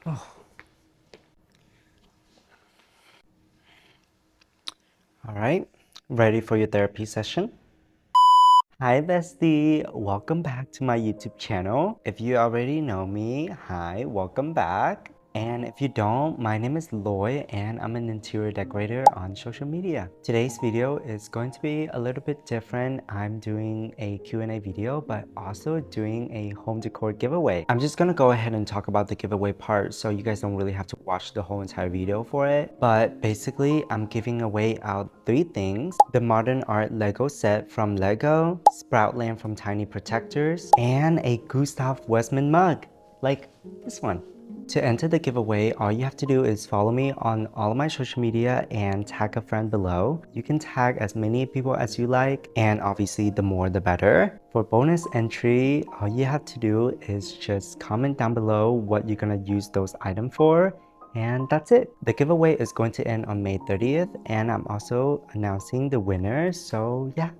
All right, ready for your therapy session? Hi bestie, welcome back to my YouTube channel. If you already know me, hi, welcome back. And if you don't, my name is Loy and I'm an interior decorator on social media. Today's video is going to be a little bit different. I'm doing a Q&A video, but also doing a home decor giveaway. I'm just gonna go ahead and talk about the giveaway part so you guys don't really have to watch the whole entire video for it. But basically, I'm giving away out 3 things: the modern art Lego set from Lego, Sproutland from Tiny Protectors, and a Gustaf Westman mug, like this one. To enter the giveaway, all you have to do is follow me on all of my social media and tag a friend below. You can tag as many people as you like, and obviously the more the better. For bonus entry, all you have to do is just comment down below what you're gonna use those items for, and that's it. The giveaway is going to end on May 30th, and I'm also announcing the winner, so yeah.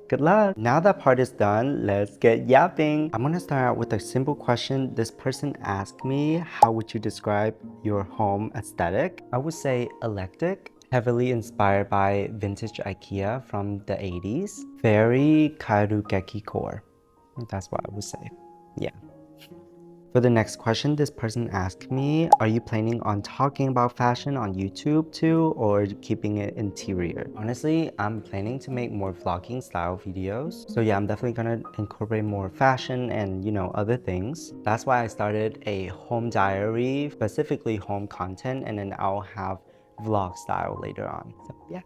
Good luck! Now that part is done, let's get yapping! I'm gonna start out with a simple question. This person asked me, how would you describe your home aesthetic? I would say eclectic, heavily inspired by vintage IKEA from the 80s. Very Karugeki core. That's what I would say. Yeah. For the next question, this person asked me, are you planning on talking about fashion on YouTube too, or keeping it interior? Honestly, I'm planning to make more vlogging style videos. So yeah, I'm definitely gonna incorporate more fashion and, you know, other things. That's why I started a home diary, specifically home content, and then I'll have vlog style later on. So yeah.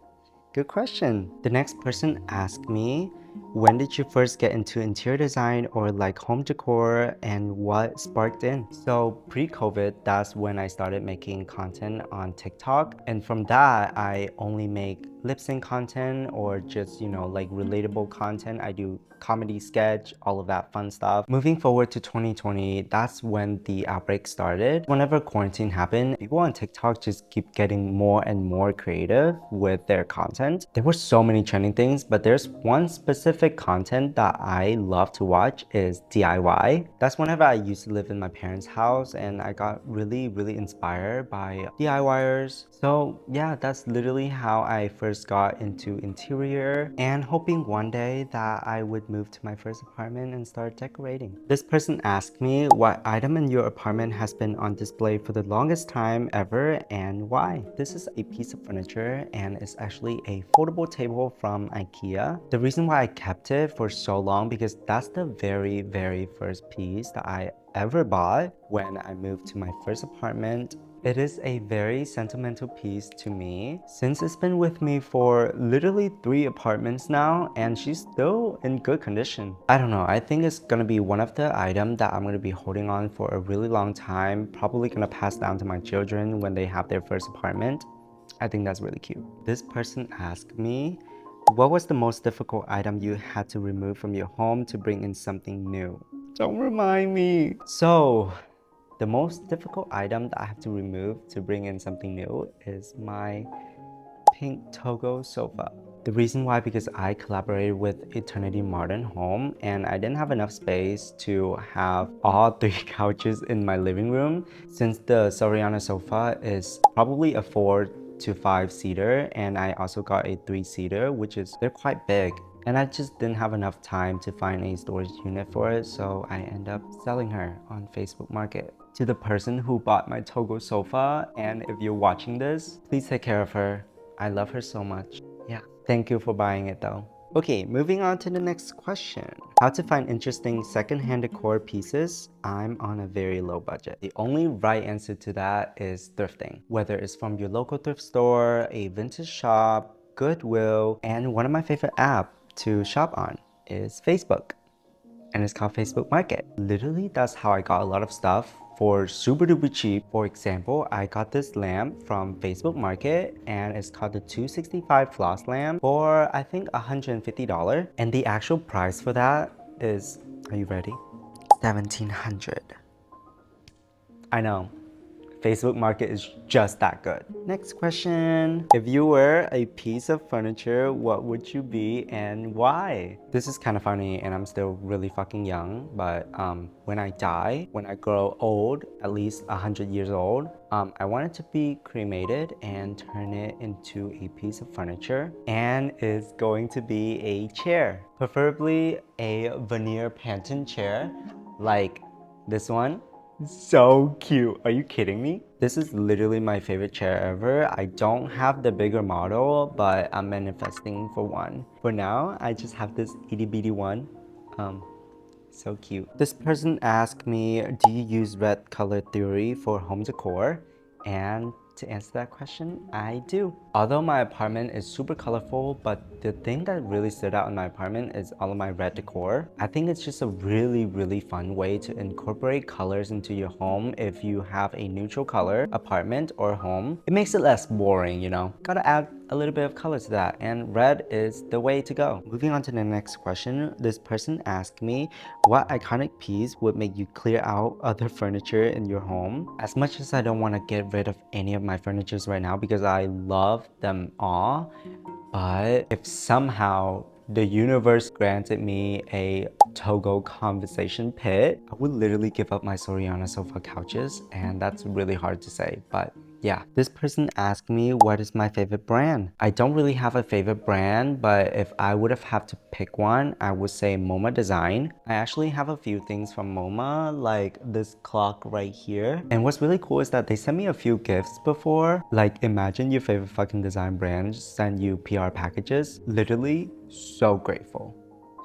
Good question. The next person asked me, when did you first get into interior design or like home decor, and what sparked in? So pre-COVID, that's when I started making content on TikTok. And from that, I only make lip sync content or just, you know, like relatable content. I do comedy sketch, all of that fun stuff. Moving forward to 2020, that's when the outbreak started. Whenever quarantine happened, people on TikTok just keep getting more and more creative with their content. There were so many trending things, but there's one specific content that I love to watch is DIY. That's whenever I used to live in my parents' house and I got really inspired by DIYers. So yeah, that's literally how I first got into interior, and hoping one day that I would move to my first apartment and start decorating. This person asked me what item in your apartment has been on display for the longest time ever and why. This is a piece of furniture and it's actually a foldable table from IKEA. The reason why I kept it for so long because that's the very first piece that I ever bought when I moved to my first apartment. It is a very sentimental piece to me since it's been with me for literally 3 apartments now and she's still in good condition. I don't know, I think it's gonna be one of the items that I'm gonna be holding on for a really long time, probably gonna pass down to my children when they have their first apartment. I think that's really cute. This person asked me, what was the most difficult item you had to remove from your home to bring in something new? Don't remind me. So, the most difficult item that I have to remove to bring in something new is my pink Togo sofa. The reason why, because I collaborated with Eternity Modern Home and I didn't have enough space to have all 3 couches in my living room, since the Soriana sofa is probably a 4 to 5 seater and I also got a 3 seater, which is, they're quite big. And I just didn't have enough time to find a storage unit for it, so I end up selling her on Facebook Market. To the person who bought my Togo sofa, and if you're watching this, please take care of her. I love her so much. Yeah, thank you for buying it though. Okay, moving on to the next question. How to find interesting secondhand decor pieces? I'm on a very low budget. The only right answer to that is thrifting. Whether it's from your local thrift store, a vintage shop, Goodwill, and one of my favorite apps to shop on is Facebook, and it's called Facebook Market. Literally, that's how I got a lot of stuff for super duper cheap. For example, I got this lamp from Facebook Market and it's called the 265 floss lamp for I think $150, and the actual price for that is, are you ready? $1,700. I know, Facebook market is just that good. Next question. If you were a piece of furniture, what would you be and why? This is kind of funny and I'm still really fucking young, but when I die, when I grow old, at least 100 years old, I want it to be cremated and turn it into a piece of furniture, and it's going to be a chair, preferably a veneer Panton chair like this one. So cute. Are you kidding me? This is literally my favorite chair ever. I don't have the bigger model, but I'm manifesting for one. For now, I just have this itty bitty one. So cute. This person asked me, do you use red color theory for home decor? And to answer that question, I do. Although my apartment is super colorful, but the thing that really stood out in my apartment is all of my red decor. I think it's just a really fun way to incorporate colors into your home if you have a neutral color apartment or home. It makes it less boring, you know? Gotta add a little bit of color to that, and red is the way to go. Moving on to the next question, this person asked me, what iconic piece would make you clear out other furniture in your home? As much as I don't want to get rid of any of my furnitures right now because I love them all, but if somehow the universe granted me a Togo conversation pit, I would literally give up my Soriana sofa couches, and that's really hard to say, but yeah. This person asked me what is my favorite brand. I don't really have a favorite brand, but if I would have had to pick one, I would say MoMA Design. I actually have a few things from MoMA, like this clock right here. And what's really cool is that they sent me a few gifts before. Like, imagine your favorite fucking design brand send you PR packages. Literally, so grateful.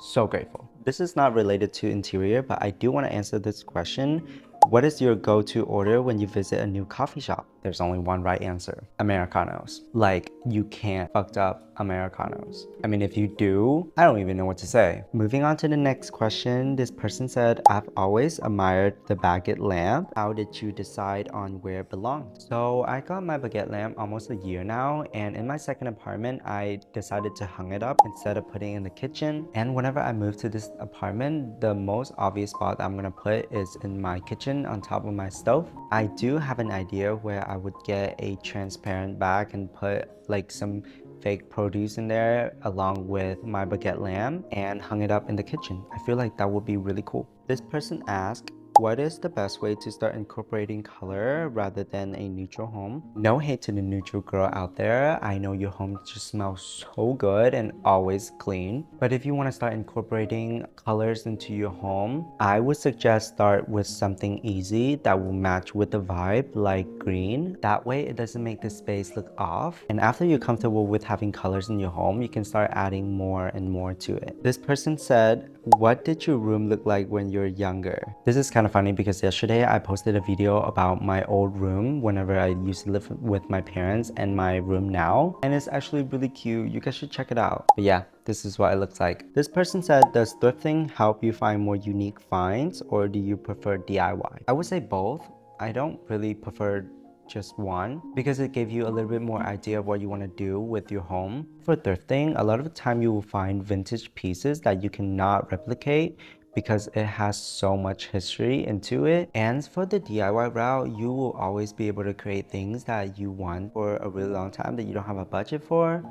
So grateful. This is not related to interior, but I do want to answer this question. What is your go-to order when you visit a new coffee shop? There's only one right answer. Americanos. Like, you can't fucked up Americanos. I mean, if you do, I don't even know what to say. Moving on to the next question. This person said, I've always admired the baguette lamp. How did you decide on where it belonged? So I got my baguette lamp almost a year now, and in my second apartment, I decided to hang it up instead of putting it in the kitchen. And whenever I moved to this apartment, the most obvious spot I'm gonna put is in my kitchen on top of my stove. I do have an idea where I would get a transparent bag and put like some fake produce in there along with my baguette lamp and hung it up in the kitchen. I feel like that would be really cool. This person asked, what is the best way to start incorporating color rather than a neutral home? No hate to the neutral girl out there. I know your home just smells so good and always clean. But if you want to start incorporating colors into your home, I would suggest start with something easy that will match with the vibe, like green. That way it doesn't make the space look off. And after you're comfortable with having colors in your home, you can start adding more and more to it. This person said, what did your room look like when you were younger? This is kind of funny because yesterday I posted a video about my old room whenever I used to live with my parents and my room now, and it's actually really cute. You guys should check it out. But yeah, this is what it looks like. This person said, does thrifting help you find more unique finds, or do you prefer DIY? I would say both. I don't really prefer just one because it gave you a little bit more idea of what you want to do with your home. For thrifting, a lot of the time you will find vintage pieces that you cannot replicate because it has so much history into it. And for the DIY route, you will always be able to create things that you want for a really long time that you don't have a budget for.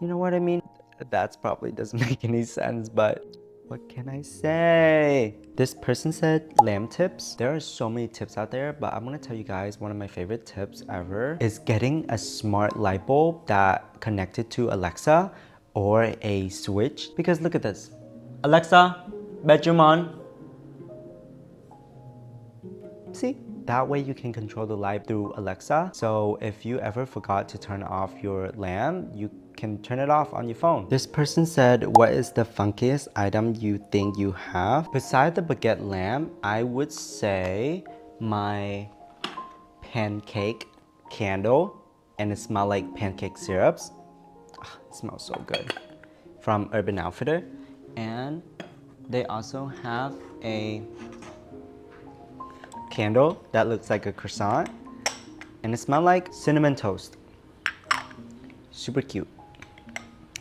You know what I mean? That probably doesn't make any sense, but what can I say? This person said lamp tips. There are so many tips out there, but I'm gonna tell you guys one of my favorite tips ever is getting a smart light bulb that connected to Alexa or a switch. Because look at this. Alexa, bedroom on. See? That way you can control the light through Alexa. So if you ever forgot to turn off your lamp, you can turn it off on your phone. This person said, what is the funkiest item you think you have? Beside the baguette lamp, I would say my pancake candle, and it smells like pancake syrups. It smells so good. From Urban Outfitter. And they also have a candle that looks like a croissant, and it smells like cinnamon toast. Super cute.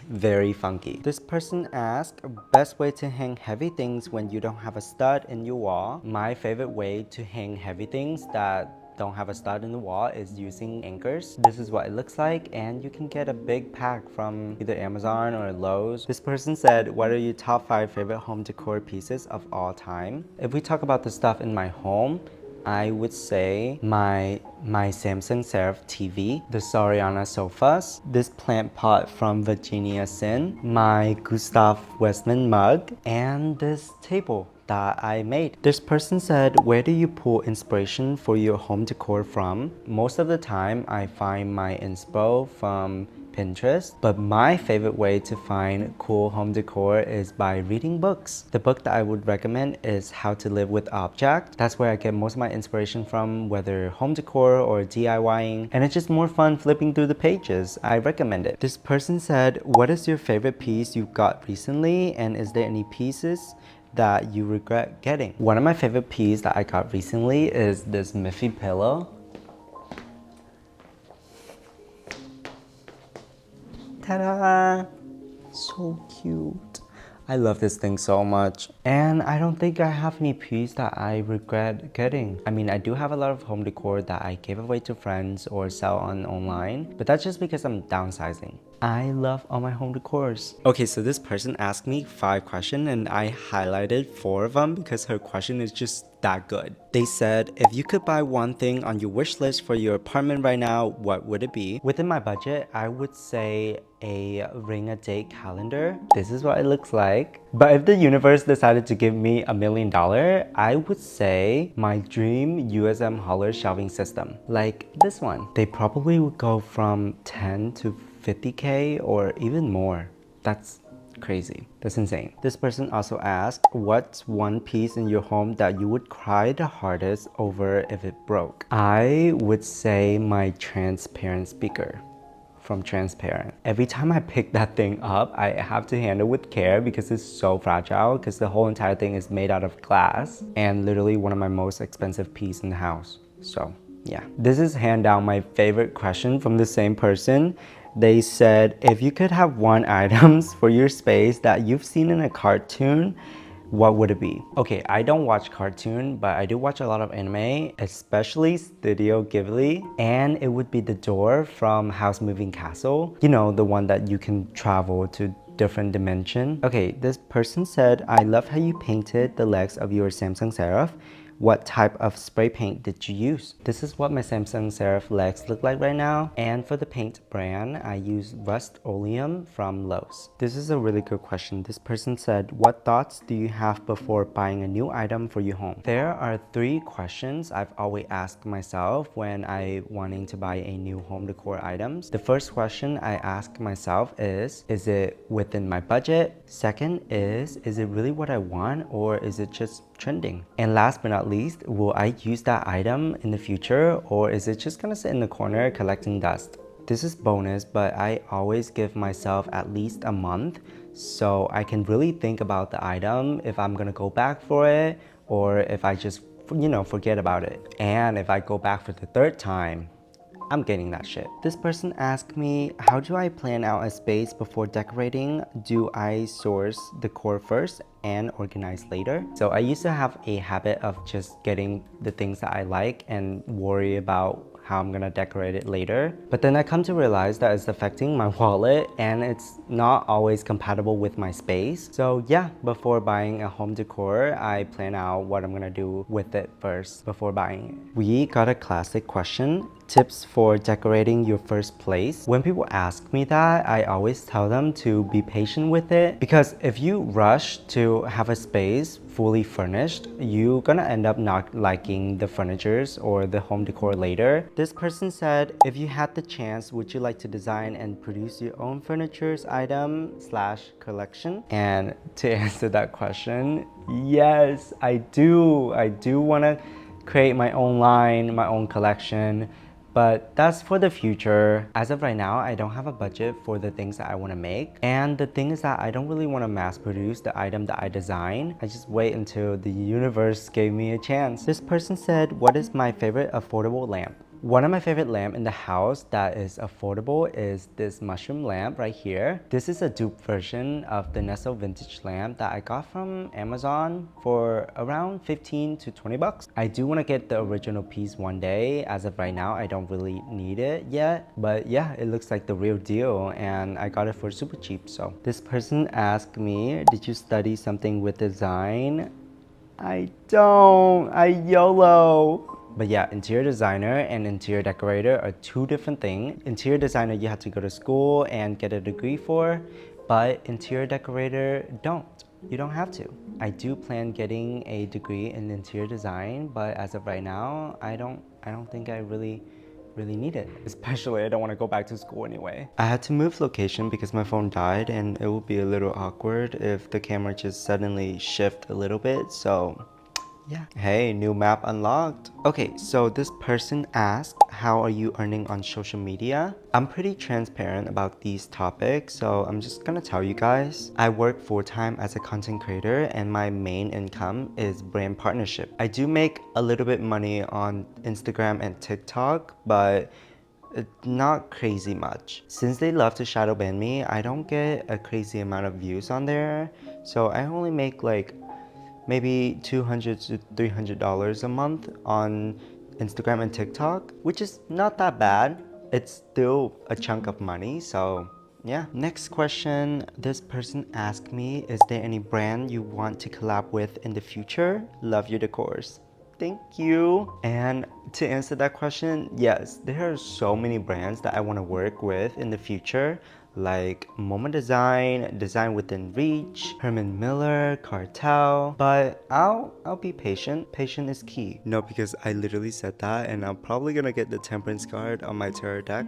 Very funky. This person asked, best way to hang heavy things when you don't have a stud in your wall. My favorite way to hang heavy things that don't have a stud in the wall is using anchors. This is what it looks like, and you can get a big pack from either Amazon or Lowe's. This person said, what are your top 5 favorite home decor pieces of all time? If we talk about the stuff in my home, I would say my Samsung Serif TV, the Soriana sofas, this plant pot from Virginia Sin, my Gustaf Westman mug, and this table that I made. This person said, where do you pull inspiration for your home decor from? Most of the time, I find my inspo from Pinterest, but my favorite way to find cool home decor is by reading books. The book that I would recommend is How to Live with Objects. That's where I get most of my inspiration from, whether home decor or DIYing, and it's just more fun flipping through the pages. I recommend it. This person said, what is your favorite piece you got recently, and is there any pieces that you regret getting? One of my favorite pieces that I got recently is this Miffy pillow. Ta-da! So cute. I love this thing so much. And I don't think I have any piece that I regret getting. I mean, I do have a lot of home decor that I gave away to friends or sell on online, but that's just because I'm downsizing. I love all my home decors. Okay, so this person asked me 5 questions and I highlighted 4 of them because her question is just that good. They said, if you could buy one thing on your wish list for your apartment right now, what would it be? Within my budget, I would say a ring-a-day calendar. This is what it looks like. But if the universe decided to give me $1 million, I would say my dream USM hauler shelving system, like this one. They probably would go from 10 to 50K or even more. That's crazy. That's insane. This person also asked, what's one piece in your home that you would cry the hardest over if it broke? I would say my transparent speaker from Transparent. Every time I pick that thing up, I have to handle with care because it's so fragile, because the whole entire thing is made out of glass and literally one of my most expensive pieces in the house. So yeah, this is hand down my favorite question from the same person. They said, if you could have one item for your space that you've seen in a cartoon, what would it be? Okay, I don't watch cartoon, but I do watch a lot of anime, especially Studio Ghibli, and it would be the door from House Moving Castle. You know, the one that you can travel to different dimension. Okay, this person said, I love how you painted the legs of your Samsung Serif. What type of spray paint did you use? This is what my Samsung Serif legs look like right now. And for the paint brand, I use Rust-Oleum from Lowe's. This is a really good question. This person said, what thoughts do you have before buying a new item for your home? There are 3 questions I've always asked myself when I wanting to buy a new home decor items. The first question I ask myself is it within my budget? Second is it really what I want, or is it just trending? And last but not least, will I use that item in the future, or is it just gonna sit in the corner collecting dust? This is bonus, but I always give myself at least a month so I can really think about the item, if I'm gonna go back for it or if I just, forget about it. And if I go back for the 3rd time, I'm getting that shit. This person asked me, how do I plan out a space before decorating? Do I source decor first and organize later? So I used to have a habit of just getting the things that I like and worry about how I'm gonna decorate it later. But then I come to realize that it's affecting my wallet and it's not always compatible with my space. So yeah, before buying a home decor, I plan out what I'm gonna do with it first before buying it. We got a classic question. Tips for decorating your first place. When people ask me that, I always tell them to be patient with it, because if you rush to have a space fully furnished, you're gonna end up not liking the furnitures or the home decor later. This person said, if you had the chance, would you like to design and produce your own furniture's item/collection? And to answer that question, yes, I do. I do wanna create my own line, my own collection. But that's for the future. As of right now, I don't have a budget for the things that I want to make. And the thing is that I don't really want to mass produce the item that I design. I just wait until the universe gave me a chance. This person said, what is my favorite affordable lamp? One of my favorite lamp in the house that is affordable is this mushroom lamp right here. This is a dupe version of the Nestle vintage lamp that I got from Amazon for around 15 to 20 bucks. I do want to get the original piece one day. As of right now, I don't really need it yet, but yeah, it looks like the real deal and I got it for super cheap. So this person asked me, did you study something with design? I don't. I YOLO. But yeah, interior designer and interior decorator are two different things. Interior designer you have to go to school and get a degree for, but interior decorator don't. You don't have to. I do plan getting a degree in interior design, but as of right now, I don't think I really need it. Especially I don't want to go back to school anyway. I had to move location because my phone died and it would be a little awkward if the camera just suddenly shift a little bit, so yeah. Hey, new map unlocked. Okay, so this person asked, how are you earning on social media? I'm pretty transparent about these topics, so I'm just gonna tell you guys. I work full-time as a content creator and my main income is brand partnership. I do make a little bit money on Instagram and TikTok, but not crazy much. Since they love to shadow ban me, I don't get a crazy amount of views on there, so I only make like maybe $200 to $300 a month on Instagram and TikTok, which is not that bad. It's still a chunk of money, so yeah. Next question, this person asked me, is there any brand you want to collab with in the future? Love your decors. Thank you. And to answer that question, yes, there are so many brands that I want to work with in the future, like Moment Design, Design Within Reach, Herman Miller, Cartel, but I'll be patient. Patient is key. No, because I literally said that and I'm probably gonna get the Temperance card on my tarot deck.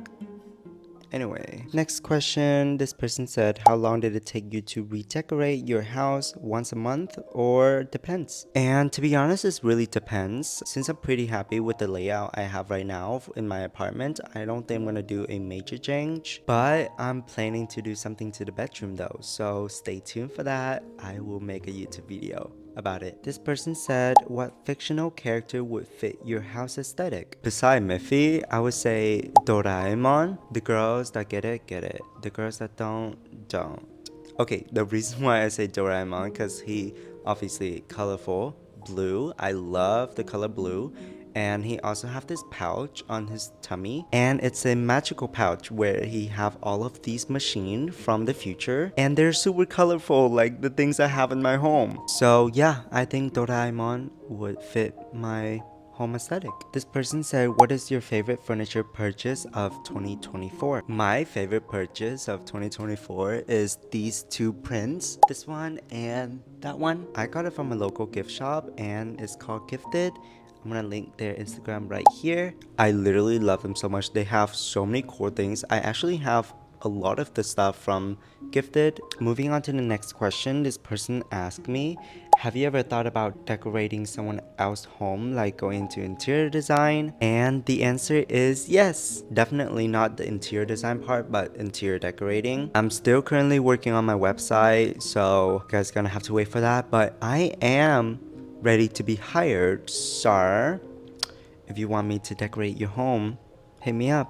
Anyway, next question. This person said, how long did it take you to redecorate your house? Once a month or depends? And to be honest, it really depends. Since I'm pretty happy with the layout I have right now in my apartment, I don't think I'm gonna do a major change, but I'm planning to do something to the bedroom though. So stay tuned for that. I will make a YouTube video about it. This person said, what fictional character would fit your house aesthetic? Beside Miffy, I would say Doraemon. The girls that get it, get it. The girls that don't. Okay, the reason why I say Doraemon, because he obviously colorful, blue. I love the color blue. And he also have this pouch on his tummy, and it's a magical pouch where he have all of these machines from the future, and they're super colorful like the things I have in my home. So yeah, I think Doraemon would fit my home aesthetic. This person said, what is your favorite furniture purchase of 2024? My favorite purchase of 2024 is these two prints, this one and that one. I got it from a local gift shop and it's called Gifted. I'm gonna link their Instagram right here. I literally love them so much. They have so many cool things. I actually have a lot of the stuff from Gifted. Moving on to the next question, this person asked me, have you ever thought about decorating someone else's home, like going into interior design? And the answer is yes. Definitely not the interior design part, but interior decorating. I'm still currently working on my website, so you guys gonna have to wait for that, but I am ready to be hired, sir. If you want me to decorate your home, hit me up.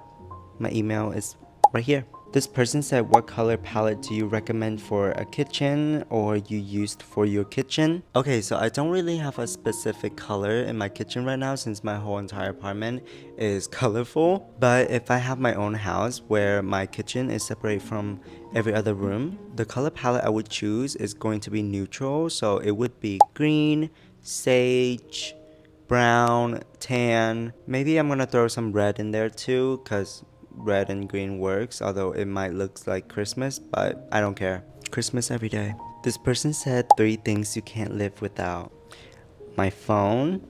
My email is right here. This person said, what color palette do you recommend for a kitchen or you used for your kitchen? Okay, so I don't really have a specific color in my kitchen right now since my whole entire apartment is colorful. But if I have my own house where my kitchen is separate from every other room, the color palette I would choose is going to be neutral. So it would be green, sage, brown, tan. Maybe I'm gonna throw some red in there too, because red and green works, although it might look like Christmas, but I don't care. Christmas every day. This person said 3 things you can't live without. My phone,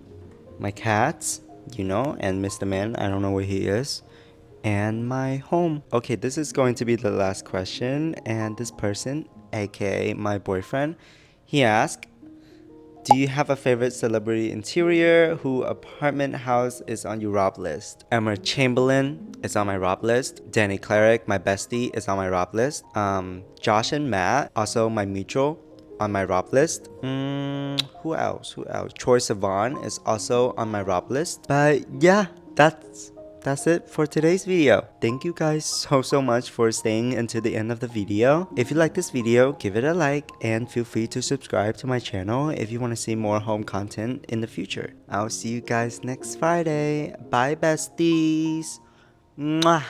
my cats, and Mr. Man, I don't know where he is, and my home. Okay, this is going to be the last question, and this person, aka my boyfriend, he asked, do you have a favorite celebrity interior who apartment house is on your rob list? Emma Chamberlain is on my rob list. Danny Cleric, my bestie, is on my rob list. Josh and Matt, also my mutual, on my rob list. Who else? Troye Sivan is also on my rob list. But yeah, that's that's it for today's video. Thank you guys so much for staying until the end of the video. If you like this video, give it a like and feel free to subscribe to my channel if you want to see more home content in the future. I'll see you guys next Friday. Bye besties. Mwah.